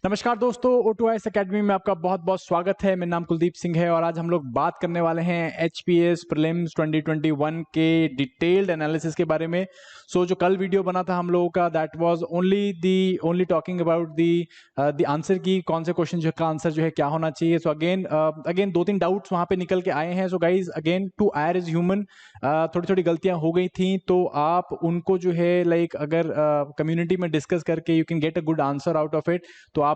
नमस्कार दोस्तों, O2IS academy में आपका बहुत बहुत स्वागत है। मेरा नाम कुलदीप सिंह है और आज हम लोग बात करने वाले हैं HPS प्रीलिम्स 2021 के डिटेल्ड एनालिसिस के बारे में। जो कल वीडियो बना था हम लोगों का, that was only talking about the answer की कौन से क्वेश्चन का आंसर जो है क्या होना चाहिए। अगेन दो तीन डाउट्स वहां पे निकल के आए हैं। So guys, again to err is human, थोड़ी थोड़ी गलतियां हो गई थी तो आप उनको जो है अगर कम्युनिटी में डिस्कस करके you can get a good answer out of it, तो आप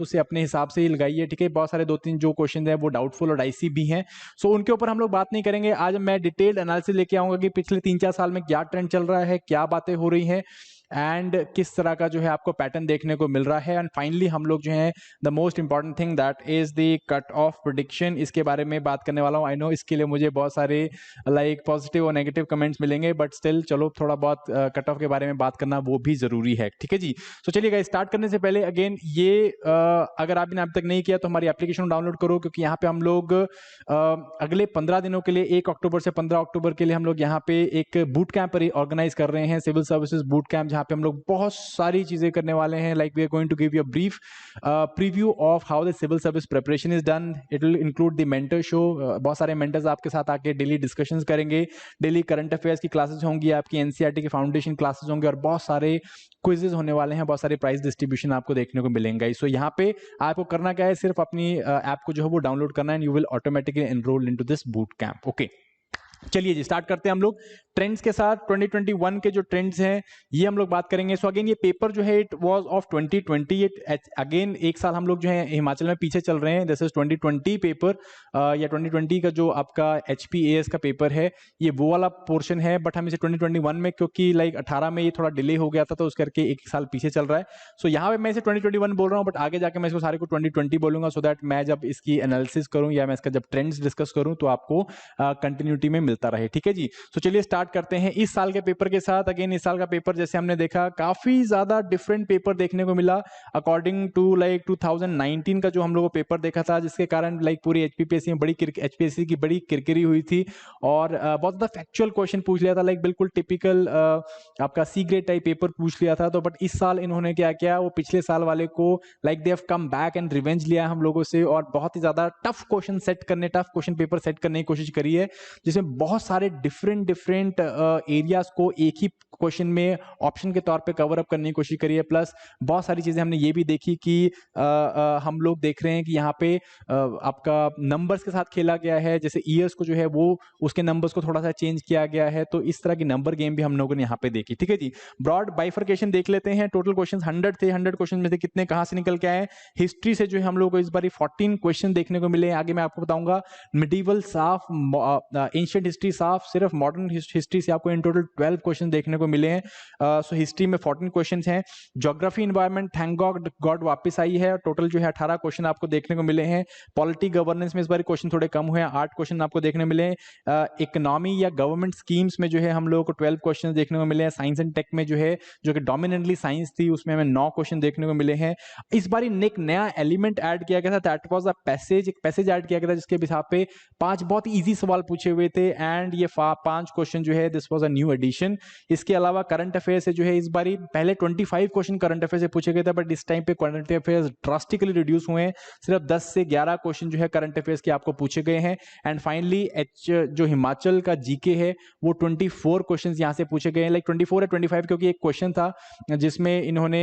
उसे अपने हिसाब से ही लगाइए। ठीक है, बहुत सारे दो तीन जो क्वेश्चन है वो डाउटफुल और डाइसी भी हैं। उनके ऊपर हम लोग बात नहीं करेंगे। आज मैं डिटेल्ड एनालिसिस लेके आऊंगा कि पिछले 3-4 साल में क्या ट्रेंड चल रहा है, क्या बातें हो रही हैं एंड किस तरह का जो है आपको पैटर्न देखने को मिल रहा है। एंड फाइनली हम लोग जो है the most important thing that is the cut off prediction, इसके बारे में बात करने वाला हूं। आई नो इसके लिए मुझे बहुत सारे पॉजिटिव और नेगेटिव कमेंट्स मिलेंगे, बट स्टिल चलो थोड़ा बहुत कट ऑफ के बारे में बात करना वो भी जरूरी है। ठीक है जी, तो चलिए गाइस, स्टार्ट करने से पहले अगेन ये अगर आपने अभी तक नहीं किया तो हमारी एप्लीकेशन डाउनलोड करो, क्योंकि यहाँ पे हम लोग अगले 15 दिनों के लिए 1 अक्टूबर से 15 अक्टूबर के लिए हम लोग यहाँ पे एक बूट कैंप ऑर्गेनाइज कर रहे हैं, सिविल सर्विसेज बूट कैंप, जहाँ पे हम लोग बहुत सारी चीजें करने वाले हैं। Like we are going to give you a brief preview of how the civil service preparation is done. It will include the mentor show, बहुत सारे मेंटर्स आपके साथ आके डेली डिस्कशंस करेंगे, डेली करंट अफेयर्स की क्लासेस होंगी, आपकी NCERT की फाउंडेशन क्लासेस होंगे और बहुत सारे क्विजेज होने वाले हैं, बहुत सारे प्राइस डिस्ट्रीब्यूशन आपको देखने को मिलेंगे। सो यहाँ पे आपको करना क्या है, सिर्फ अपनी ऐप को जो है वो डाउनलोड करना है, you will automatically enrol into this boot camp. Okay, चलिए जी, स्टार्ट करते हैं हम लोग ट्रेंड्स के साथ। 2021 के जो ट्रेंड्स हैं ये हम लोग बात करेंगे। सो अगेन ये पेपर जो है इट वाज ऑफ 2020। अगेन एक साल हम लोग जो है हिमाचल में पीछे चल रहे हैं। दिस इज 2020 पेपर या 2020 का जो आपका HPAS का पेपर है ये वो वाला पोर्शन है, बट हम इसे 2021 में, क्योंकि 18 में ये थोड़ा डिले हो गया था तो उस करके एक साल पीछे चल रहा है। सो यहाँ पे मैं इसे 2021 बोल रहा हूँ, बट आगे जाके मैं इसको सारे को 2020 बोलूंगा, सो दैट मैं जब इसकी एनालिसिस करूँ या मैं इसका जब ट्रेंड्स डिस्कस करूँ तो आपको कंटिन्यूटी में मिलता रहे। ठीक है जी, तो चलिए स्टार्ट करते हैं इस साल के पेपर के साथ। अगेन इस साल का पेपर जैसे हमने देखा, काफी ज्यादा डिफरेंट पेपर देखने को मिला अकॉर्डिंग टू 2019 का जो हम लोग पेपर देखा था, जिसके कारण पूरी HPSC की बड़ी किरकिरी हुई थी और बहुत ज्यादा फैक्चुअल क्वेश्चन पूछ लिया था, बिल्कुल टिपिकल आपका सी ग्रेड टाइप पेपर पूछ लिया था। तो बट इस साल इन्होंने क्या किया, वो पिछले साल वाले को they have come back and revenge लिया हम लोगों से और बहुत ही ज्यादा टफ क्वेश्चन पेपर सेट करने की कोशिश करी है, जिसमें बहुत सारे डिफरेंट एरियाज को एक ही क्वेश्चन में ऑप्शन के तौर पे कवर अप करने की कोशिश करी है। प्लस बहुत सारी चीजें हमने ये भी देखी कि हम लोग देख रहे हैं कि यहाँ पे आपका नंबर्स के साथ खेला गया है, जैसे ईयर्स को जो है वो उसके नंबर्स को थोड़ा सा चेंज किया गया है। तो इस तरह की नंबर गेम भी हम लोगों ने यहाँ पे देखी। ठीक है जी, ब्रॉड बाइफर्केशन देख लेते हैं। टोटल क्वेश्चन 100 थे, 100 क्वेश्चन में से कितने कहां से निकल के आए। हिस्ट्री से जो है हम लोग को इस बार 14 क्वेश्चन देखने को मिले। आगे मैं आपको बताऊंगा मिडिवल साफ, एंशिएंट हिस्ट्री साफ, सिर्फ मॉडर्न हिस्ट्री से आपको इन टोटल 12 क्वेश्चन देखने को मिले हैं। सो हिस्ट्री में 14 क्वेश्चंस हैं। ज्योग्राफी एनवायरनमेंट थैंक गॉड वापस आई है, टोटल जो है 18 क्वेश्चन आपको देखने को मिले हैं। पॉलिटी गवर्नेंस में इस बार क्वेश्चन थोड़े कम हुए हैं, 8 क्वेश्चन आपको देखने मिले हैं। इकोनॉमी या गवर्नमेंट स्कीम्स में जो है हम लोगों को 12 क्वेश्चन देखने को मिले हैं। साइंस एंड टेक में जो है, जो कि डोमिनेंटली साइंस थी, उसमें हमें 9 क्वेश्चन देखने को मिले हैं। इस बार एक नया एलिमेंट ऐड किया गया था, दैट वाज अ पैसेज। एक पैसेज ऐड किया गया था जिसके बिहाफ पे 5 बहुत इजी सवाल पूछे हुए थे एंड ये 5 क्वेश्चन जो है this was a new edition. इसके अलावा करंट अफेयर से जो है इस बारी पहले 25 क्वेश्चन करंट अफेयर से पूछे गए थे, बट इस टाइम पे करंट अफेयर्स ड्रास्टिकली रिड्यूस हुए हैं। सिर्फ 10 से 11 क्वेश्चन जो है करंट अफेयर्स के आपको पूछे गए हैं। एंड फाइनली जो हिमाचल का जीके है वो 24 क्वेश्चन यहां से पूछे गए हैं। 24 या 25, क्योंकि एक क्वेश्चन था जिसमें इन्होंने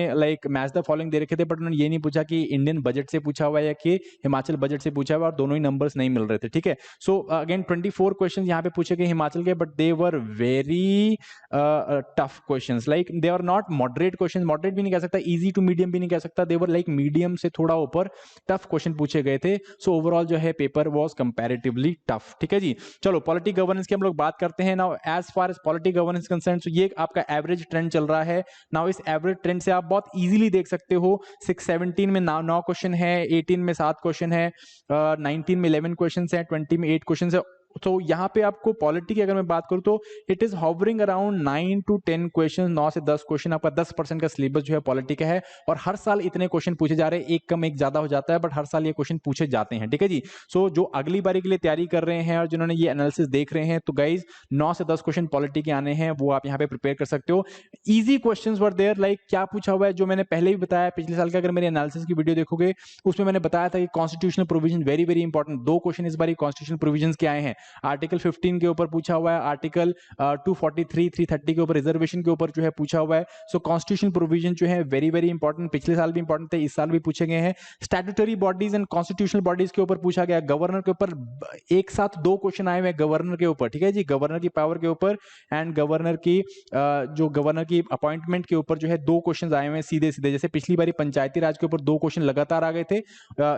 मैच द फॉलोइंग दे रखे थे, बट उन्होंने ये नहीं पूछा कि इंडियन बजट से पूछा हुआ है या कि हिमाचल बजट से पूछा हुआ, और दोनों ही नंबर्स नहीं मिल रहे थे। ठीक है, सो अगेन 24 क्वेश्चन यहाँ पे पूछे गए हिमाचल के, but they were very tough questions. They are not moderate question, moderate भी नहीं कह सकता, इजी टू मीडियम भी नहीं कह सकता, दे वर मीडियम से थोड़ा ऊपर टफ क्वेश्चन पूछे गए थे। सो ओवरऑल जो है पेपर वाज कंपैरेटिवली टफ। ठीक है जी, चलो पॉलिटी गवर्नेंस की हम लोग बात करते हैं। Now as far as polity governance concern, ये आपका एवरेज ट्रेंड चल रहा है। नाउ इस एवरेज ट्रेंड से आप बहुत इजीली देख सकते हो 17 में 9 क्वेश्चन है, 18 में 7 क्वेश्चन है, 19 में 11 क्वेश्चन है, 20 में 8 क्वेश्चन है। तो यहाँ पे आपको पॉलिटी की अगर मैं बात करूँ तो it is hovering around 9 to 10 question, 9 से 10 क्वेश्चन, आपका 10% का सिलेबस जो है पॉलिटी का है, और हर साल इतने क्वेश्चन पूछे जा रहे हैं, एक कम एक ज्यादा हो जाता है, बट हर साल ये क्वेश्चन पूछे जाते हैं, ठीक है जी। सो जो अगली बारी के लिए तैयारी कर रहे हैं और जिन्होंने ये एनालिसिस देख रहे हैं, तो गाइज 9 से 10 क्वेश्चन पॉलिटी के आने हैं, वो आप यहाँ पे प्रिपेयर कर सकते हो। Easy questions were there, like क्या पूछा हुआ है, जो मैंने पहले भी बताया, पिछले साल का अगर मेरे एनालिसिस की वीडियो देखोगे उसमें मैंने बताया था कि constitutional provision very very important. 2 question इस बार कॉन्स्टिट्यूशनल प्रोविजन के आए हैं। आर्टिकल 15 के ऊपर पूछा हुआ है, आर्टिकल 243 330 के ऊपर रिजर्वेशन के ऊपर जो है पूछा हुआ है। सो कॉन्स्टिट्यूशनल प्रोविजन जो है वेरी वेरी इंपॉर्टेंट, पिछले साल भी इंपॉर्टेंट थे, इस साल भी पूछे गए हैं। Statutory bodies and constitutional bodies के ऊपर पूछा गया। गवर्नर के ऊपर एक साथ 2 क्वेश्चन आए हुए हैं गवर्नर के ऊपर, ठीक है जी, गवर्नर की पावर के ऊपर एंड गवर्नर की जो गवर्नर की अपॉइंटमेंट के ऊपर जो है 2 क्वेश्चन आए हुए हैं सीधे सीधे। जैसे पिछली बारी पंचायती राज के ऊपर 2 क्वेश्चन लगातार आ गए थे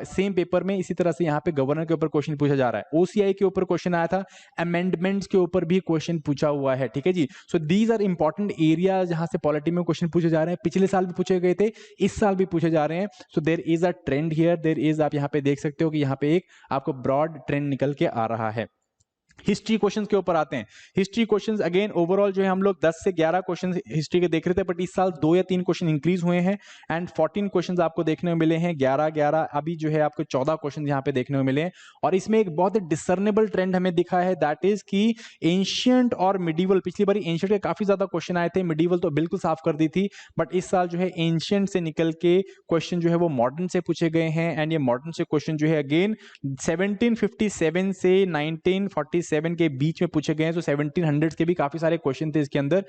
सेम पेपर में, इसी तरह से यहाँ पे गवर्नर के ऊपर क्वेश्चन पूछा जा रहा है। ओसीआई के ऊपर क्वेश्चन आया था, अमेंडमेंट्स के ऊपर भी क्वेश्चन पूछा हुआ है, ठीक है जी। So these are important area जहां से पॉलिटी में क्वेश्चन पूछे जा रहे हैं। पिछले साल भी पूछे गए थे, इस साल भी पूछे जा रहे हैं। So there is a trend here, there is, आप यहाँ पे देख सकते हो कि यहाँ पे एक आपको ब्रॉड ट्रेंड निकल के आ रहा है। हिस्ट्री क्वेश्चंस के ऊपर आते हैं। हिस्ट्री क्वेश्चंस अगेन ओवरऑल जो है हम लोग 10 से 11 क्वेश्चंस हिस्ट्री के देख रहे थे, बट इस साल 2 या 3 क्वेश्चन इंक्रीज हुए हैं एंड 14 क्वेश्चंस आपको देखने को मिले हैं। 11 अभी जो है आपको 14 क्वेश्चन यहाँ पे देखने को मिले हैं। और इसमें एक बहुत डिसर्नेबल ट्रेंड हमें दिखा है, दैट इज कि एंशियंट और मिडिवल, पिछली बार एंशियंट के काफी ज्यादा क्वेश्चन आए थे, मिडिवल तो बिल्कुल साफ कर दी थी, बट इस साल जो है एंशियंट से निकल के क्वेश्चन जो है वो मॉडर्न से पूछे गए हैं। एंड ये मॉडर्न से क्वेश्चन जो है अगेन 1757 से 1947 के बीच में पूछे गए हैं। तो 1700 के भी काफी सारे क्वेश्चन थे इसके अंदर,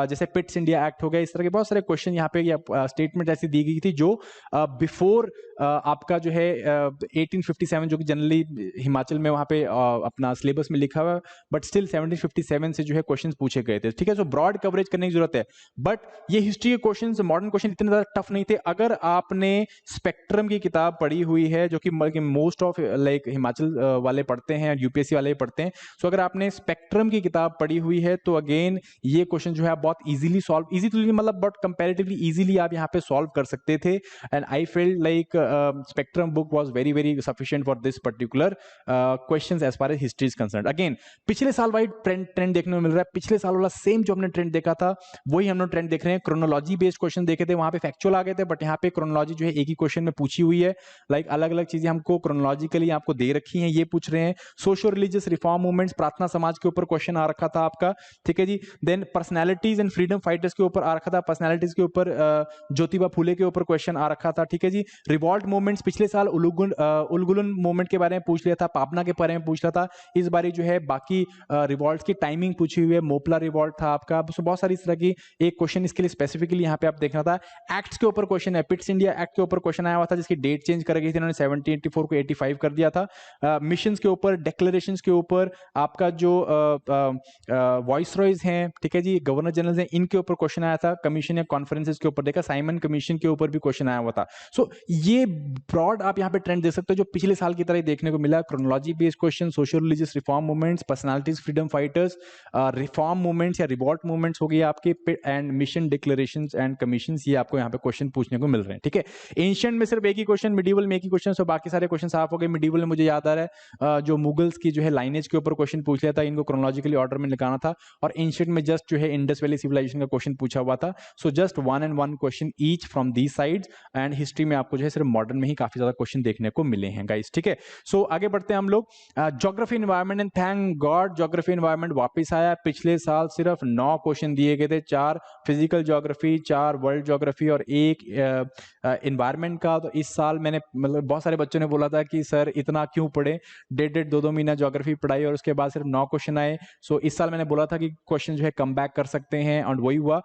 जैसे पिट्स इंडिया एक्ट हो गया, इस तरह के बहुत सारे क्वेश्चन यहाँ पे स्टेटमेंट ऐसी दी गई थी जो बिफोर आपका जो है 1857, जो कि जनरली हिमाचल में वहां पे अपना सिलेबस में लिखा हुआ है, बट स्टिल 1757 से जो है क्वेश्चन पूछे गए थे, ठीक है। सो ब्रॉड कवरेज करने की जरूरत है, बट ये हिस्ट्री के क्वेश्चन, मॉडर्न क्वेश्चन इतने ज्यादा टफ नहीं थे। अगर आपने स्पेक्ट्रम की किताब पढ़ी हुई है, जो कि मोस्ट ऑफ लाइक हिमाचल वाले पढ़ते हैं और यूपीएससी वाले पढ़ते हैं, सो अगर आपने स्पेक्ट्रम की किताब पढ़ी हुई है तो अगेन ये क्वेश्चन जो है बहुत इजीली सॉल्व, इजी तो मतलब बट कंपैरेटिवली इजीली आप यहाँ पे सॉल्व कर सकते थे। And I felt like spectrum book was very very sufficient for this particular questions as far as history is concerned. Again पिछले साल वाइड ट्रेंड देखने को मिल रहा है, पिछले साल वाला सेम जो हमने ट्रेंड देखा था वही हम लोग ट्रेंड देख रहे हैं। क्रोनोलॉजी बेस्ड क्वेश्चन देखे थे, वहां पे फैक्चुअल आ गए थे, बट यहाँ पे क्रोनोलॉजी जो है एक ही क्वेश्चन में पूछी हुई है, लाइक अलग अलग चीजें हमको क्रोनोलॉजिकली आपको दे रखी हैं, ये पूछ रहे हैं। सोशो रिलीजियस रिफॉर्म मूवमेंट्स, प्रार्थना समाज के ऊपर क्वेश्चन आ रखा था आपका, ठीक है जी। Then personalities and freedom fighters के ऊपर आ रखा था, पर्सनालिटीज के ऊपर ज्योतिबा फुले के ऊपर क्वेश्चन आ रखा था, ठीक है जी। रिवॉल्ट मूवमेंट्स, पिछले साल उलगुलन मूवमेंट के बारे में पूछ लिया था, पाबना के बारे में पूछ रहा था, इस बारी जो है बाकी रिवॉल्ट की टाइमिंग पूछी हुई है। मोपला रिवॉल्ट था आपका, बहुत सारी इस तरह की एक क्वेश्चन इसके लिए स्पेसिफिकली यहाँ पे आप देखना था। एक्ट्स के ऊपर क्वेश्चन है, पिट्स इंडिया एक्ट के ऊपर क्वेश्चन आया हुआ था, जिसकी डेट चेंज कर गई थी इन्होंने, 1784 को 85 कर दिया था। मिशंस के ऊपर, डिक्लेरेशंस के ऊपर, आपका जो वॉइस रॉयज हैं, ठीक है जी, गवर्नर जनरल हैं, इनके ऊपर क्वेश्चन आया था। कमीशन या कॉन्फ्रेंसेस के ऊपर देखा, साइमन कमीशन के ऊपर भी क्वेश्चन आया हुआ था। सो ये ब्रॉड आप यहाँ पे ट्रेंड देख सकते हो, जो पिछले साल की तरह ही देखने को मिला। Chronology based question, social religious reform movements, personalities, freedom fighters, reform movements या रिवॉल्ट मूवमेंट्स हो गई आपके, and mission declarations and commissions, ये आपको यहाँ पे क्वेश्चन पूछने को मिल रहे हैं, ठीक है। एंशिएंट में सिर्फ एक ही क्वेश्चन, मिडिवल में एक ही क्वेश्चन, सो बाकी सारे क्वेश्चन साफ हो गए। मिडिवल में मुझे याद आ रहा है जो मुगल्स की जो है लाइनेज के ऊपर क्वेश्चन पूछ लिया था, इनको क्रोनोलॉजिकली ऑर्डर में निकालना था, और एंशिएंट में जस्ट जो है इंडस वैली सिविलाइजेशन का क्वेश्चन पूछा हुआ था। So just 1 and 1 question each from the sides, and history में आपको जो है सिर्फ मॉडर्न में ही काफी ज्यादा क्वेश्चन देखने को मिले हैं गाइस, ठीक है। सो आगे बढ़ते हैं हम लोग। Geography environment, and thank God geography environment वापस आया। पिछले साल सिर्फ 9 क्वेश्चन दिए गए थे, 4 फिजिकल ज्योग्राफी, 4 वर्ल्ड ज्योग्राफी और 1 एनवायरनमेंट का। तो इस साल मैंने मतलब बहुत सारे बच्चों ने बोला था कि सर इतना क्यों पढ़े, 1.5-2 महीना ज्योग्राफी पढ़ाई और उसके बाद सिर्फ 9 क्वेश्चन आए। सो इस साल मैंने बोला था कि क्वेश्चन जो है कम बैक कर सकते हैं, और वही हुआ।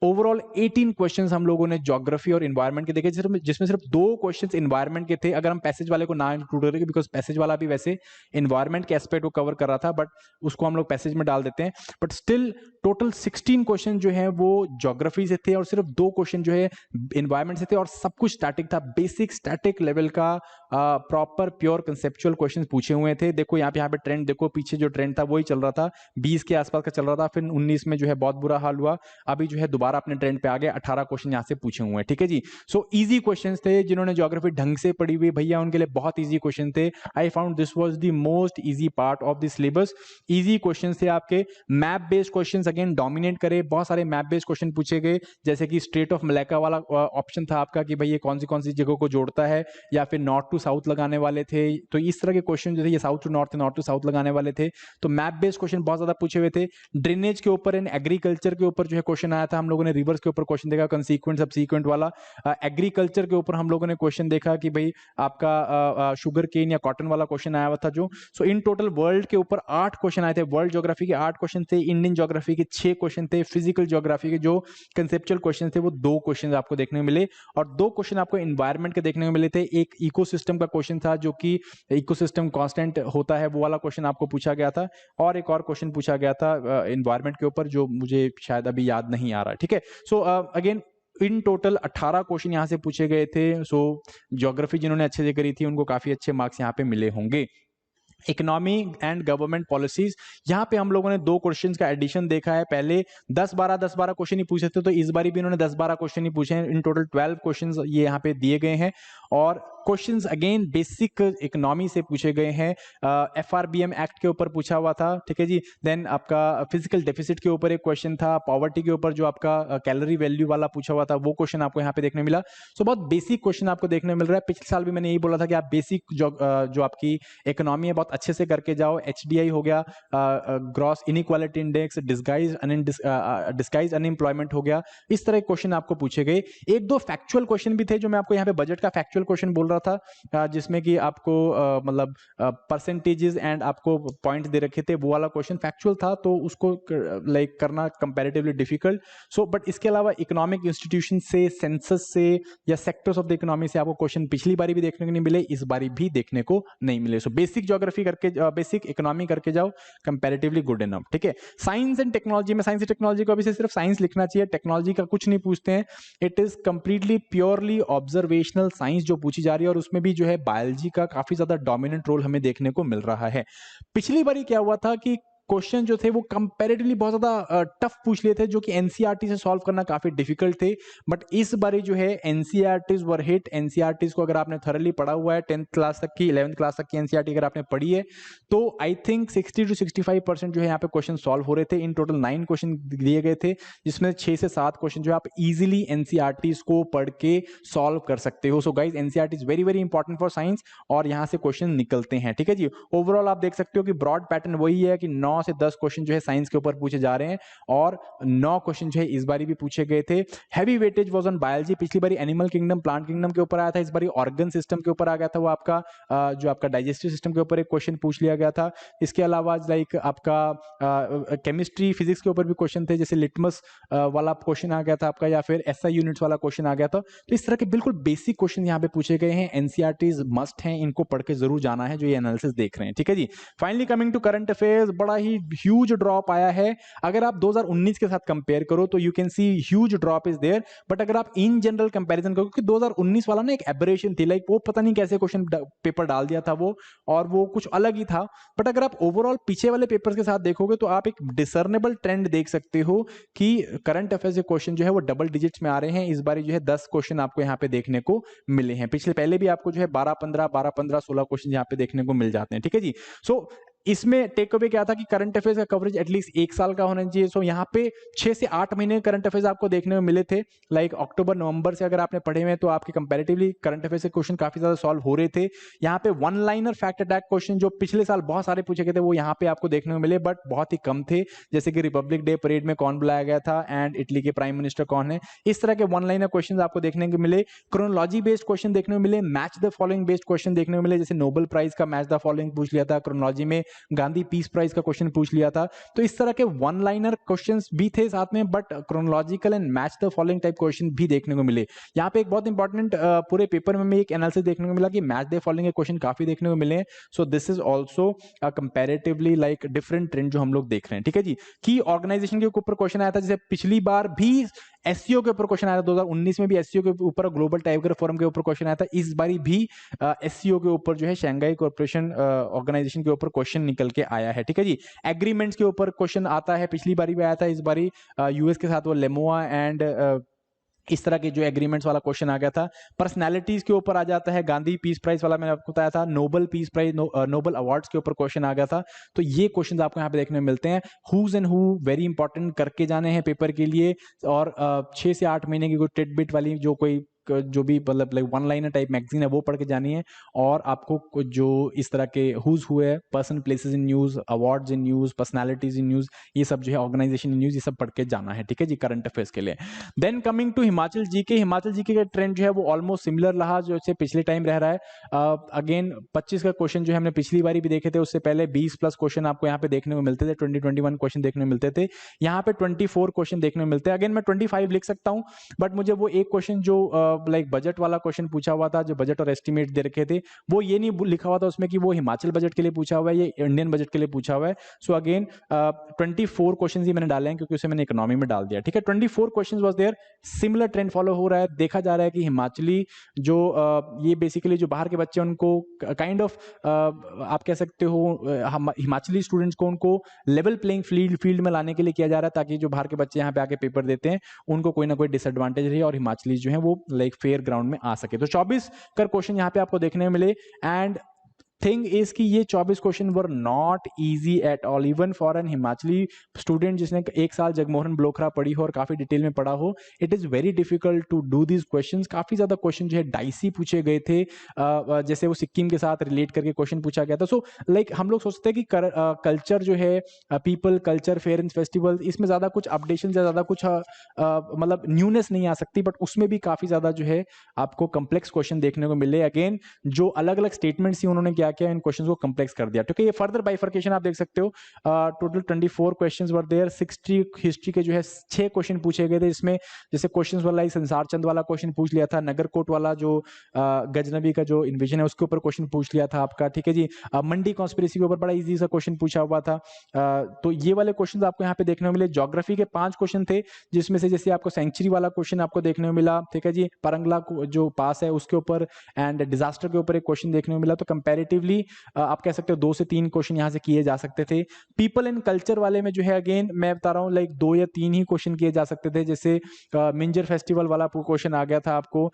ओवरऑल 18 क्वेश्चंस हम लोगों ने ज्योग्राफी और एनवायरनमेंट के देखे, जिसमें सिर्फ 2 क्वेश्चंस एनवायरनमेंट के थे। अगर हम पैसेज वाले को ना इंक्लूड करेंगे, बिकॉज पैसेज वाला भी वैसे एनवायरनमेंट के एस्पेक्ट को कवर कर रहा था, बट उसको हम लोग पैसेज में डाल देते हैं। बट स्टिल टोटल 16 क्वेश्चन जो है वो ज्योग्राफी से थे, और सिर्फ 2 क्वेश्चन जो है एनवायरनमेंट से थे, और सब कुछ स्टैटिक था, बेसिक स्टैटिक लेवल का प्रॉपर प्योर कंसेप्चुअल क्वेश्चन पूछे हुए थे। देखो यहाँ पे ट्रेंड देखो, पीछे जो ट्रेंड था वही चल रहा था, 20 के आसपास का चल रहा था, फिर 19 में जो है बहुत बुरा हाल हुआ, अभी जो है दोबारा दोबारा अपने ट्रेंड पे आ गए, 18 क्वेश्चन यहाँ से पूछे हुए हैं, ठीक है जी। सो इजी क्वेश्चंस थे, जिन्होंने ज्योग्राफी ढंग से पढ़ी हुई भैया उनके लिए बहुत इजी क्वेश्चन थे। I found this was the most easy part of the syllabus. Easy question थे आपके। Map based question again dominate करे, बहुत सारे मैप बेस्ड क्वेश्चन पूछे गए, जैसे कि स्ट्रेट ऑफ मलैका वाला ऑप्शन था आपका कि भाई ये कौन सी जगह को जोड़ता है, या फिर नॉर्थ टू साउथ लगाने वाले थे। तो इस तरह के क्वेश्चन जो थे ये south to north, north to south लगाने वाले थे। तो मैप बेस्ड क्वेश्चन बहुत ज्यादा पूछे हुए थे। ड्रेनेज के ऊपर एंड एग्रीकल्चर के ऊपर जो है क्वेश्चन आया था, हम लोगों ने रिवर्स के ऊपर क्वेश्चन देखा, कंसीक्वेंट सबसीक्वेंट वाला। एग्रीकल्चर के ऊपर हम लोगों ने क्वेश्चन देखा कि भाई आपका शुगर केन या कॉटन वाला क्वेश्चन आया हुआ था जो। सो इन टोटल वर्ल्ड के ऊपर 8 क्वेश्चन आए थे। वर्ल्ड ज्योग्राफी के 8 क्वेश्चन थे, इंडियन ज्योग्राफी के 6 क्वेश्चन थे, फिजिकल ज्योग्राफी के जो कंसेप्चुअल क्वेश्चन थे वो 2 क्वेश्चन आपको देखने को मिले, और 2 क्वेश्चन आपको एनवायरनमेंट के देखने को मिले थे। एक इकोसिस्टम का क्वेश्चन था जो कि इकोसिस्टम कांस्टेंट होता है वो वाला क्वेश्चन आपको पूछा गया था, और एक और क्वेश्चन पूछा गया था एनवायरनमेंट के ऊपर जो मुझे शायद अभी याद नहीं आ रहा, ठीक है। So again in total 18 question यहां से पूछे गए थे। सो ज्योग्राफी जिन्होंने अच्छे से करी थी उनको काफी अच्छे मार्क्स यहाँ पे मिले होंगे। इकोनॉमी एंड गवर्नमेंट पॉलिसीज, यहाँ पे हम लोगों ने 2 क्वेश्चंस का एडिशन देखा है। पहले 10-12 क्वेश्चन ही पूछे थे, तो इस बार भी इन्होंने 10-12 क्वेश्चन ही पूछे हैं। इन टोटल 12 क्वेश्चंस ये यहाँ पे दिए गए हैं, और क्वेश्चंस अगेन बेसिक इकोनॉमी से पूछे गए हैं। FRBM एक्ट के ऊपर पूछा हुआ था, ठीक है जी। देन आपका फिजिकल डेफिसिट के ऊपर एक क्वेश्चन था, पॉवर्टी के ऊपर जो आपका कैलोरी वैल्यू वाला पूछा हुआ था वो क्वेश्चन आपको यहाँ पे देखने मिला। सो बहुत बेसिक क्वेश्चन आपको देखने मिल रहा है। पिछले साल भी मैंने यही बोला था कि आप बेसिक जो आपकी इकोनॉमी है बहुत अच्छे से करके जाओ। HDI हो गया, gross inequality index, disguise unemployment हो गया, इस तरह के क्वेश्चन आपको पूछे गए। 1-2 फैक्चुअल क्वेश्चन भी थे जो मैं आपको यहाँ पे बजट का फैक्चुअल क्वेश्चन बोल रहा था, जिसमें कि आपको मतलब परसेंटेजेस एंड आपको पॉइंट दे रखे थे, वो वाला क्वेश्चन फैक्चुअल था, तो उसको लाइक करना कंपैरेटिवली डिफिकल्ट। सो बट इसके अलावा इकोनॉमिक इंस्टीट्यूशन से, सेंसस से या सेक्टर्स ऑफ द इकोनॉमी से आपको क्वेश्चन पिछली बारी भी देखने को नहीं मिले, इस बारी भी देखने को नहीं मिले। सो बेसिक ज्योग्राफी करके, बेसिक इकोनॉमी करके जाओ, कंपैरेटिवली गुड इनफ, ठीक है। साइंस एंड टेक्नोलॉजी में, साइंस एंड टेक्नोलॉजी को अभी से सिर्फ साइंस लिखना चाहिए, टेक्नोलॉजी का कुछ नहीं पूछते हैं। It is completely purely observational science जो पूछी जा रही है, और उसमें भी जो है बायोलॉजी का काफी ज्यादा डोमिनेंट रोल हमें देखने को मिल रहा है। पिछली बार क्या हुआ था कि क्वेश्चन जो थे वो कंपैरेटिवली बहुत ज्यादा टफ पूछ लिए थे, जो कि एनसीईआरटी से सॉल्व करना काफी डिफिकल्ट थे। बट इस बारी जो है एनसीईआरटीज वर हिट। एनसीईआरटीज को अगर आपने थॉरली पढ़ा हुआ है, 10th क्लास तक की, 11th क्लास तक की एनसीईआरटी अगर आपने पढ़ी है, तो आई थिंक 60 to 65% जो है यहाँ पे क्वेश्चन सॉल्व हो रहे थे। इन टोटल 9 क्वेश्चन दिए गए थे, जिसमें 6 से 7 क्वेश्चन जो है आप इजिली एनसीईआरटीज को पढ़ के सॉल्व कर सकते हो। So guys NCERT is very very important for science, और यहाँ से क्वेश्चन निकलते हैं, ठीक है जी। ओवरऑल आप देख सकते हो कि ब्रॉड पैटर्न वही है कि 9 से 10 क्वेश्चन जो है साइंस के ऊपर पूछे जा रहे हैं, और 9 क्वेश्चन जो है इस बारी भी पूछे गए थे। Heavy weightage was on biology. पिछली बारी एनिमल किंगडम, प्लांट किंगडम के ऊपर आया था, इस बारी ऑर्गन सिस्टम के ऊपर आ गया था। वो आपका जो आपका डाइजेस्टिव सिस्टम के ऊपर एक क्वेश्चन पूछ लिया गया था। इसके अलावा लाइक आपका केमिस्ट्री, फिजिक्स के ऊपर भी क्वेश्चन थे, जैसे लिटमस वाला क्वेश्चन आ गया था आपका, या फिर SI यूनिट्स वाला क्वेश्चन आ गया था। तो इस तरह के बिल्कुल बेसिक क्वेश्चन यहाँ पे पूछे गए हैं। एनसीईआरटीज मस्ट हैं, इनको पढ़ के जरूर जाना है जो ये एनालिसिस देख रहे हैं, ठीक है जी। Finally coming to current affairs, बड़ा ही ह्यूज ड्रॉप आया है। अगर आप 2019 के साथ कंपेयर करो तो you can see huge drop is there, but अगर आप इन जनरल कंपैरिजन करो, क्योंकि 2019 वाला ना एक एबरेशन थी, लाइक वो पता नहीं कैसे क्वेश्चन पेपर डाल दिया था वो, और वो कुछ अलग ही था। बट अगर आप ओवरऑल पीछे वाले पेपर्स के साथ देखोगे तो आप एक डिसर्नेबल ट्रेंड देख सकते हो कि करंट अफेयर्स के क्वेश्चन जो है वो डबल डिजिट्स में आ रहे हैं। इस बार जो है 10 क्वेश्चन आपको यहाँ पे देखने को मिले हैं। पिछले पहले भी आपको जो है 12-15, 16 क्वेश्चन यहाँ पे देखने को मिल जाते हैं, ठीक है जी। सो इसमें टेक अवे क्या था कि करंट अफेयर्स का कवरेज एटलीस्ट 1 साल का होना चाहिए। सो यहाँ पे 6 से 8 महीने करंट अफेयर्स आपको देखने में मिले थे। लाइक अक्टूबर नवंबर से अगर आपने पढ़े हुए हैं तो आपके कंपैरेटिवली करंट अफेयर्स के क्वेश्चन काफी ज्यादा सॉल्व हो रहे थे। यहाँ पे one liner fact attack question जो पिछले साल बहुत सारे पूछे गए थे वो यहाँ पे आपको देखने को मिले, बट बहुत ही कम थे। जैसे कि रिपब्लिक डे परेड में कौन बुलाया गया था, एंड इटली के प्राइम मिनिस्टर कौन है, इस तरह के वन लाइनर क्वेश्चन आपको देखने को मिले। क्रोनोलॉजी बेस्ड क्वेश्चन देखने को मिले, match the following based question देखने को मिले, जैसे नोबेल प्राइज का मैच द फॉलोइंग पूछ लिया था क्रोनोलॉजी में, गांधी पीस प्राइज का क्वेश्चन पूछ लिया था। तो इस तरह के वन लाइनर क्वेश्चंस भी थे साथ में, but chronological and match the following type question भी देखने को मिले। यहाँ पे एक बहुत इंपॉर्टेंट पूरे पेपर में एक एनालिसिस देखने को मिला कि मैच द फॉलोइंग के क्वेश्चन काफी देखने को मिले। So this is also comparatively like different trend जो हम लोग देख रहे हैं, ठीक है जी। की ऑर्गेनाइजेशन के ऊपर क्वेश्चन आया था, जैसे पिछली बार भी एससीओ के ऊपर क्वेश्चन आया था, 2019 में भी एससीओ के ऊपर, ग्लोबल टाइगर फोरम के ऊपर क्वेश्चन आया था। इस बारी भी एससीओ के ऊपर जो है शंघाई कोऑपरेशन ऑर्गेनाइजेशन के ऊपर क्वेश्चन निकल के आया है, ठीक है जी। एग्रीमेंट्स के ऊपर क्वेश्चन आता है, पिछली बारी भी आया था, इस बारी यूएस के साथ वो लेमोआ एंड इस तरह के जो एग्रीमेंट्स वाला क्वेश्चन आ गया था। पर्सनैलिटीज के ऊपर आ जाता है, गांधी पीस प्राइज वाला मैंने आपको बताया था, Nobel peace prize, Nobel awards के ऊपर क्वेश्चन आ गया था। तो ये क्वेश्चन आपको यहाँ पे देखने में मिलते हैं। Who's and who very important करके जाने हैं पेपर के लिए, और 6 से 8 महीने की कोई टिडबिट वाली जो भी मतलब like one liner type magazine है वो पढ़ के जानी है। और आपको जो इस तरह के हुज हुए, person, places in news, awards in news, personalities in news, ये सब जो है ऑर्गेनाइजेशन इन न्यूज, ये सब पढ़ के जाना है, ठीक है जी, करंट अफेयर्स के लिए। Then coming to Himachal GK, Himachal GK का ट्रेंड जो है वो ऑलमोस्ट सिमिलर रहा जो से पिछले टाइम रह रहा है। अगेन 25 का क्वेश्चन जो है हमने पिछली बारी भी देखे थे, उससे पहले 20 प्लस क्वेश्चन आपको यहाँ पे देखने को मिलते थे, 20-21 क्वेश्चन देखने को मिलते थे, यहाँ पे 24 क्वेश्चन देखने को मिलते हैं। अगेन मैं 25 लिख सकता हूँ, बट मुझे वो एक क्वेश्चन जो लाइक बजट वाला क्वेश्चन पूछा हुआ था, जो बजट और एस्टिमेट दे रखे थे, वो ये नहीं लिखा हुआ था उसमें कि वो हिमाचल बजट के लिए पूछा हुआ है, ये इंडियन बजट के लिए पूछा हुआ है। सो अगेन 24 क्वेश्चन ही मैंने डाले हैं क्योंकि उसे मैंने इकोनॉमी में डाल दिया, ठीक है। 24 question was there, similar trend follow हो रहा है। देखा जा रहा है कि हिमाचली जो ये बेसिकली जो बाहर के बच्चे उनको काइंड ऑफ आप कह सकते हो हिमाचली स्टूडेंट्स को उनको लेवल प्लेइंग फील्ड में लाने के लिए किया जा रहा है, ताकि जो बाहर के बच्चे यहाँ पे आके पेपर देते हैं उनको कोई ना कोई डिसएडवांटेज रहे और हिमाचली जो है वो लाइक फेयर ग्राउंड में आ सके। तो 24 का क्वेश्चन यहाँ पे आपको देखने में मिले। एंड थिंग इज कि ये 24 question were not easy at all, even for an Himachali student जिसने एक साल जगमोहन ब्लोखरा पढ़ी हो और काफी डिटेल में पढ़ा हो, it is very difficult to do these questions. काफी ज्यादा क्वेश्चन जो है डाइसी पूछे गए थे, जैसे वो सिक्किम के साथ रिलेट करके क्वेश्चन पूछा गया था। सो लाइक हम लोग सोचते हैं कि कल्चर जो है, people culture fair and festival, इसमें ज्यादा कुछ अपडेशन या ज्यादा कुछ मतलब न्यूनेस नहीं आ सकती, बट उसमें भी काफी ज्यादा जो है आपको कॉम्प्लेक्स क्वेश्चन देखने को मिले। अगेन जो अलग अलग स्टेटमेंट्स थी उन्होंने क्या इन क्वेश्चंस को कॉम्प्लेक्स कर दिया, ठीक है। ये फर्दर बाइफर्केशन आप देख सकते हो। Total 24 questions were there, 60 history के जो है 6 क्वेश्चन पूछे गए थे, इसमें जैसे क्वेश्चंस वाला ही संसार चंद वाला क्वेश्चन पूछ लिया था, नगरकोट वाला जो गजनबी का जो इन्वेजन है उसके ऊपर क्वेश्चन पूछ लिया था आपका, ठीक है जी। मंडी कॉन्स्पिरेसी के ऊपर बड़ा इजी सा क्वेश्चन पूछा हुआ था। तो ये वाले क्वेश्चन आपको यहाँ पे देखने को मिले। ज्योग्राफी के 5 क्वेश्चन थे, जिसमें से जैसे आपको सेंचुरी वाला क्वेश्चन आपको देखने को मिला, ठीक है जी। परंगला जो पास है उसके ऊपर एंड डिजास्टर के ऊपर एक क्वेश्चन देखने को मिला। तो कंपैरेटिवली आप कह सकते हो 2 से 3 क्वेश्चन यहाँ से किए जा सकते थे। पीपल एंड कल्चर वाले में जो है अगेन मैं बता रहा हूँ लाइक 2 या 3 ही क्वेश्चन किए जा सकते थे, जैसे मिंजर फेस्टिवल वाला क्वेश्चन आ गया था आपको,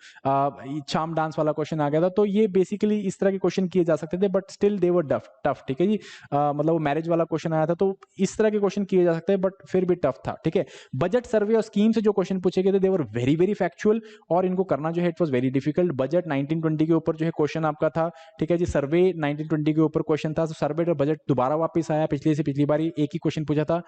छाम डांस वाला क्वेश्चन आ गया था। तो ये बेसिकली इस तरह के क्वेश्चन किए जा सकते थे, but still they were tough, ठीक है जी। मतलब वो मैरिज वाला क्वेश्चन आया था, तो इस तरह के क्वेश्चन किए जा सकते हैं, बट फिर भी टफ था, ठीक है। बजट सर्वे और स्कीम से जो क्वेश्चन पूछे गए थे, दे वर वेरी वेरी फैक्चुअल, और इनको करना जो है it was very difficult. Budget 1920 के ऊपर जो है क्वेश्चन आपका था, ठीक है जी। सर्वे 1920 के ऊपर क्वेश्चन था, तो सर्वे और बजट दोबारा वापस आया। पिछले से पिछली बारी एक ही क्वेश्चन पूछा था,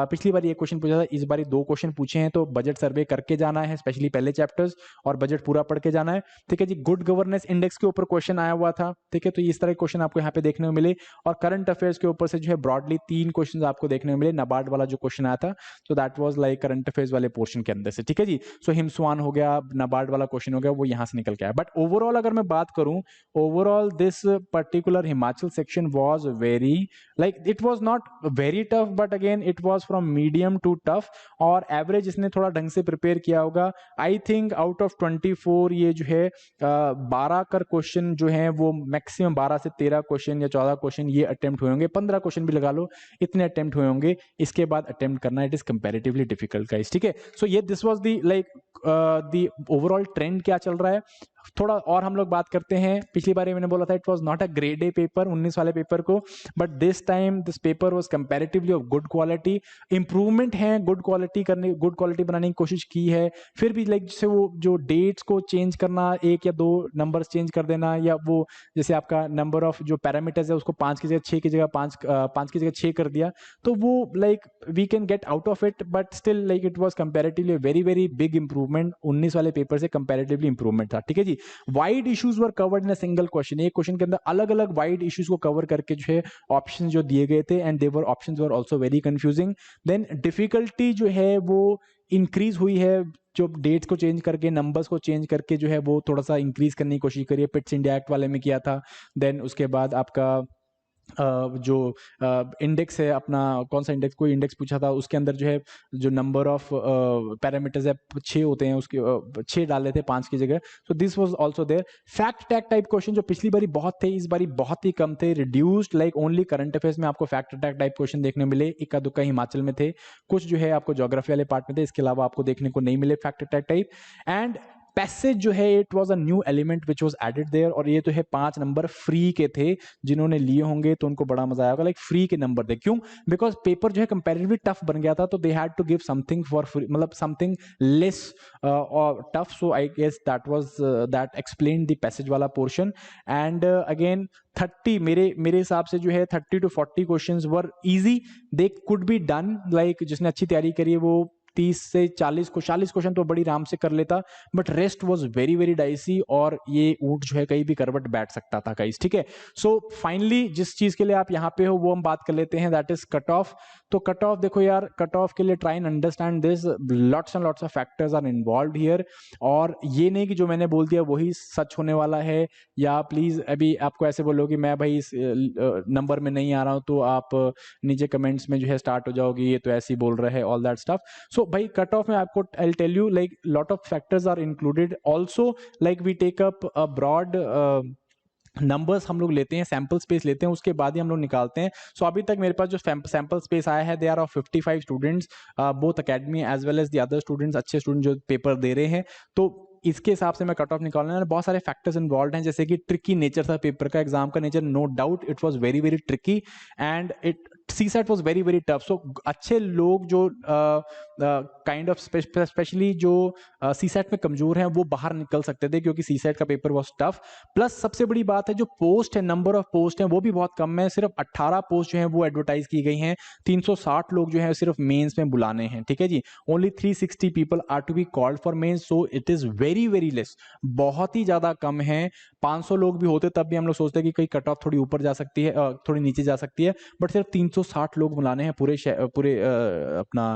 पिछली बारी एक क्वेश्चन पूछा था, इस बारी 2 क्वेश्चन पूछे हैं। तो बजट सर्वे करके जाना है, स्पेशली पहले चैप्टर्स, और बजट पूरा पढ़ के जाना है, ठीक है जी। गुड गवर्नेंस इंडेक्स के ऊपर क्वेश्चन आया हुआ था, ठीक है। तो इस तरह के क्वेश्चन आपको यहाँ पे देखने को मिले। और करंट अफेयर्स के ऊपर से जो है ब्रॉडली 3 क्वेश्चन आपको देखने को मिले। नाबार्ड वाला जो क्वेश्चन आया था, तो that was like current affairs वाले पोर्शन के अंदर से, ठीक है जी। सो हिमस्वान हो गया, नाबार्ड वाला क्वेश्चन हो गया, वो यहाँ से निकल के आया। बट ओवरऑल अगर मैं बात करूं, overall this particular Himachal section was very like it was not very tough, but again it was from medium to tough. और एवरेज इसने थोड़ा ढंग से प्रिपेयर किया होगा। आई थिंक आउट ऑफ 24 ये जो है 12 कर क्वेश्चन जो है वो मैक्सिमम 12 से 13 क्वेश्चन या 14 क्वेश्चन ये अटेम्प्ट हुए होंगे, 15 क्वेश्चन भी लगा लो, इतने अटेम्प्ट हुए होंगे। इसके बाद अटेम्प्ट करना it is comparatively difficult guys, ठीक है। सो ये this was the like the overall trend क्या चल रहा है। थोड़ा और हम लोग बात करते हैं। पिछली बार मैंने बोला था it was not a grade A paper 19 वाले पेपर को, but this time this paper was comparatively of good quality. Improvement है, गुड क्वालिटी बनाने की कोशिश की है। फिर भी लाइक जैसे वो जो डेट्स को चेंज करना, 1 या 2 नंबर्स चेंज कर देना, या वो जैसे आपका नंबर ऑफ जो पैरामीटर्स है उसको 5 की जगह 6 की जगह 5 की जगह 6 कर दिया, तो वो like we can get out of it, but still like it was comparatively very very big improvement. 19 वाले पेपर से कंपैरेटिवली इंप्रूवमेंट था, ठीक है जी। Wide issues were covered in a single question, एक क्वेश्चन के अंदर अलग अलग वाइड इश्यूज को कवर करके जो है ऑप्शन जो दिए गए थे, and their options were also very confusing. Then difficulty जो है वो इंक्रीज हुई है, जो डेट्स को चेंज करके, नंबर्स को चेंज करके जो है वो थोड़ा सा इंक्रीज करने की कोशिश करिए। पिट्स इंडिया एक्ट वाले में किया था। देन उसके बाद आपका जो इंडेक्स है अपना, कौन सा इंडेक्स, कोई इंडेक्स पूछा था, उसके अंदर जो है जो नंबर ऑफ पैरामीटर्स है 6 होते हैं, उसके 6 डाले थे 5 की जगह। So this was also there. Fact tag type question जो पिछली बारी बहुत थे, इस बारी बहुत ही कम थे, reduced, like only current affairs में आपको फैक्ट टैग टाइप क्वेश्चन देखने मिले, इक्का दुक्का हिमाचल में थे, कुछ जो है आपको ज्योग्राफी वाले पार्ट में थे, इसके अलावा आपको देखने को नहीं मिले fact tag type. And passage जो है it was a new element which was added there, और ये तो है 5 नंबर फ्री के थे, जिन्होंने लिए होंगे तो उनको बड़ा मजा आया होगा, लाइक फ्री के नंबर थे। क्यों? बिकॉज पेपर जो है कंपैरेटिवली टफ बन गया था, तो they had to give something for free, मतलब समथिंग लेस और tough. So I guess that was that explain the passage वाला पोर्शन। एंड अगेन 30 मेरे हिसाब से जो है 30 to 40 questions were easy, they could be done, like जिसने अच्छी तैयारी करी है वो 30 से 40 क्वेश्चन तो बड़ी आराम से कर लेता, but rest was very very dicey, और ये ऊंट जो है कहीं भी करवट बैठ सकता था गाइस, ठीक है। सो फाइनली जिस चीज के लिए आप यहाँ पे हो वो हम बात कर लेते हैं, दैट इज कट ऑफ। तो कट ऑफ देखो यार, कट ऑफ के लिए try and understand this, lots and lots of factors are involved here, और ये नहीं कि जो मैंने बोल दिया वही सच होने वाला है, या प्लीज अभी आपको ऐसे बोलो कि मैं भाई इस नंबर में नहीं आ रहा हूं, तो आप नीचे कमेंट्स में जो है स्टार्ट हो जाओगे ये तो ऐसे ही बोल रहे हैं, ऑल दैट स्टफ। सो भाई कट ऑफ में आपको I tell you like lot of factors are included also, like we take up a broad numbers, हम लोग लेते हैं, सैंपल स्पेस लेते हैं, उसके बाद ही हम लोग निकालते हैं। सो अभी तक मेरे पास जो सैंपल स्पेस आया है, they are of 55 students, both academy as well as the other students, अच्छे स्टूडेंट जो पेपर दे रहे हैं, तो इसके हिसाब से मैं कट ऑफ निकालना है। बहुत सारे फैक्टर्स इन्वॉल्व हैं, जैसे कि ट्रिकी नेचर था पेपर का, एग्जाम का नेचर, no doubt it was very very tricky, and it CSAT was very very tough. So अच्छे लोग जो काइंड ऑफ स्पेशली जो सीसेट में कमजोर हैं वो बाहर निकल सकते थे, क्योंकि सीसेट का पेपर वाज टफ। प्लस सबसे बड़ी बात है जो पोस्ट है, नंबर ऑफ पोस्ट है वो भी बहुत कम है, सिर्फ 18 पोस्ट जो है वो एडवर्टाइज की गई हैं, 360 लोग जो है सिर्फ मेंस में बुलाने हैं, ठीक है जी। Only 360 people are to be called for mains, so it is very very less, बहुत ही ज्यादा कम है। 500 लोग भी होते तब भी हम लोग सोचते हैं कि कहीं कट ऑफ थोड़ी ऊपर जा सकती है, थोड़ी नीचे जा सकती है, बट सिर्फ 360 लोग बुलाने हैं पूरे अपना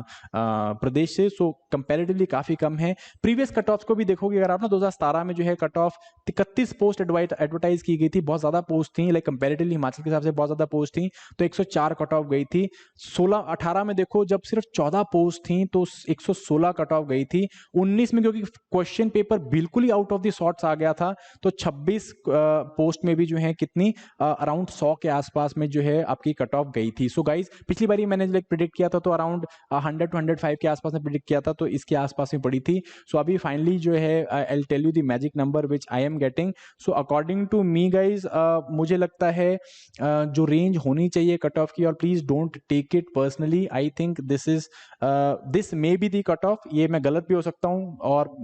प्रदेश से, सो कंपैरेटिवली काफी कम है। प्रीवियस कट ऑफ को भी देखोगे अगर आप ना, 2017 में जो है कट ऑफ 31 पोस्ट एडवर्टाइज की गई थी, बहुत ज्यादा पोस्ट थी, लाइक कंपैरेटिवली हिमाचल के हिसाब से बहुत ज्यादा पोस्ट थी, तो 104 कट ऑफ गई थी। 18 में देखो जब सिर्फ 14 पोस्ट थी तो 116 कट ऑफ गई थी। 19 में क्योंकि क्वेश्चन पेपर बिल्कुल ही आउट ऑफ द सॉर्ट्स आ गया था, तो 26 पोस्ट में भी जो है कितनी अराउंड 100 के आसपास में जो है आपकी कट ऑफ गई थी। सो गाइज पिछली बारी मैंने लाइक प्रिडिक्ट किया था तो अराउंड 100 to 105 के आसपास में प्रिडिक्ट किया था, तो इसके आसपास में पड़ी थी। सो अभी फाइनली जो है I will tell you the magic number which I am getting. So according to me guys, मुझे लगता है जो रेंज होनी चाहिए कट ऑफ की, और please don't take it personally, I think this may be the cut off, ये मैं गलत भी हो सकता हूँ और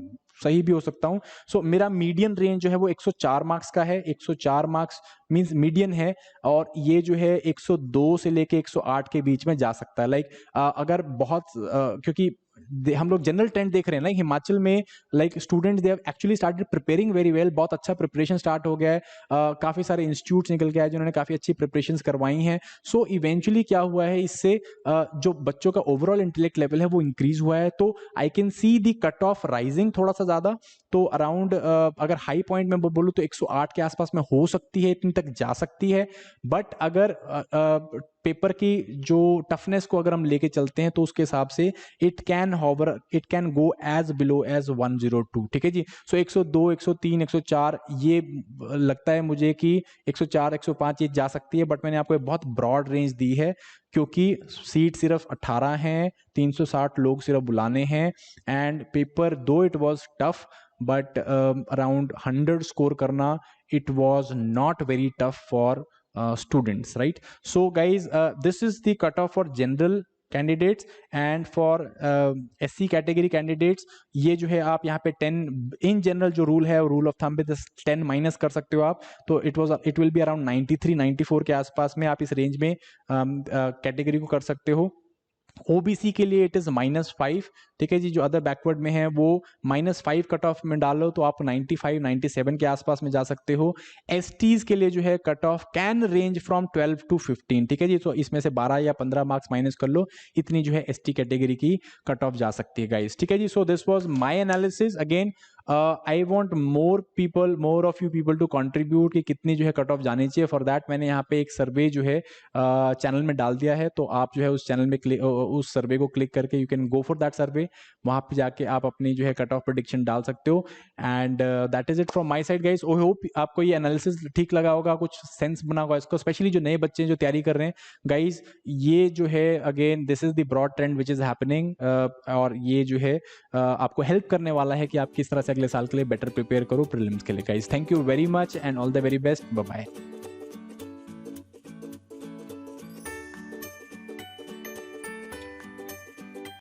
सही भी हो सकता हूं। सो मेरा मीडियन रेंज जो है वो 104 मार्क्स का है, 104 मार्क्स मींस मीडियन है, और ये जो है 102 से लेके 108 के बीच में जा सकता है। लाइक अगर बहुत क्योंकि हम लोग जनरल ट्रेंड देख रहे हैं ना हिमाचल में, like students they have actually started preparing very well, बहुत अच्छा प्रिपरेशन स्टार्ट हो गया है, काफी सारे इंस्टीट्यूट्स निकल के आए जिन्होंने काफी अच्छी प्रिपरेशंस करवाई हैं। सो इवेंचुअली क्या हुआ है, इससे जो बच्चों का ओवरऑल इंटेलेक्ट लेवल है वो इंक्रीज हुआ है, तो I can see the cut of rising थोड़ा सा ज्यादा, तो अराउंड अगर हाई पॉइंट में बोलूं तो 108 के आसपास में हो सकती है, इतनी तक जा सकती है। बट अगर पेपर की जो टफनेस को अगर हम लेके चलते हैं तो उसके हिसाब से it can go as below as 102, ठीक है जी। सो 102, 103, 104 ये लगता है मुझे कि 104, 105 ये जा सकती है, बट मैंने आपको एक बहुत ब्रॉड रेंज दी है क्योंकि सीट सिर्फ 18 हैं, 360 लोग सिर्फ बुलाने हैं, एंड पेपर दो it was tough but around 100 score करना it was not very tough for students, right? So guys, this is the cutoff for general candidates and for SC category candidates। ये जो है आप यहाँ पे 10 इन जनरल जो rule है, rule of thumb पे 10 माइनस कर सकते हो आप, तो इट विल बी अराउंड 93, 94 के आसपास में आप इस रेंज में कैटेगरी को कर सकते हो। ओबीसी के लिए इट इज -5, ठीक है जी। जो अदर बैकवर्ड में है वो -5 कट ऑफ में डालो तो आप 95, 97 के आसपास में जा सकते हो। एसटीज के लिए जो है cut off can range from 12 to 15, ठीक है जी। तो इसमें से 12 या 15 मार्क्स माइनस कर लो, इतनी जो है एसटी कैटेगरी की कट ऑफ जा सकती है गाइस, ठीक है जी। So this was my analysis. Again I want more of you people to contribute कि कितनी जो है कट ऑफ जानी चाहिए। फॉर दैट मैंने यहाँ पे एक सर्वे जो है चैनल में डाल दिया है, तो आप जो है उस चैनल में उस सर्वे को क्लिक करके you can go for that survey, वहाँ पे जाके आप अपनी जो है कट ऑफ प्रेडिक्शन डाल सकते हो। And that is it from my side guys. I hope आपको ये एनालिसिस ठीक लगा होगा, कुछ सेंस बना होगा इसको, स्पेशली जो नए बच्चे जो तैयारी कर रहे हैं गाइज। ये जो है again this is the broad trend which is happening, और ये जो है आपको हेल्प करने वाला है कि आप किस तरह से अगले साल के लिए बेटर प्रिपेयर करो प्रीलिम्स के लिए। Guys thank you very much and all the very best, bye bye.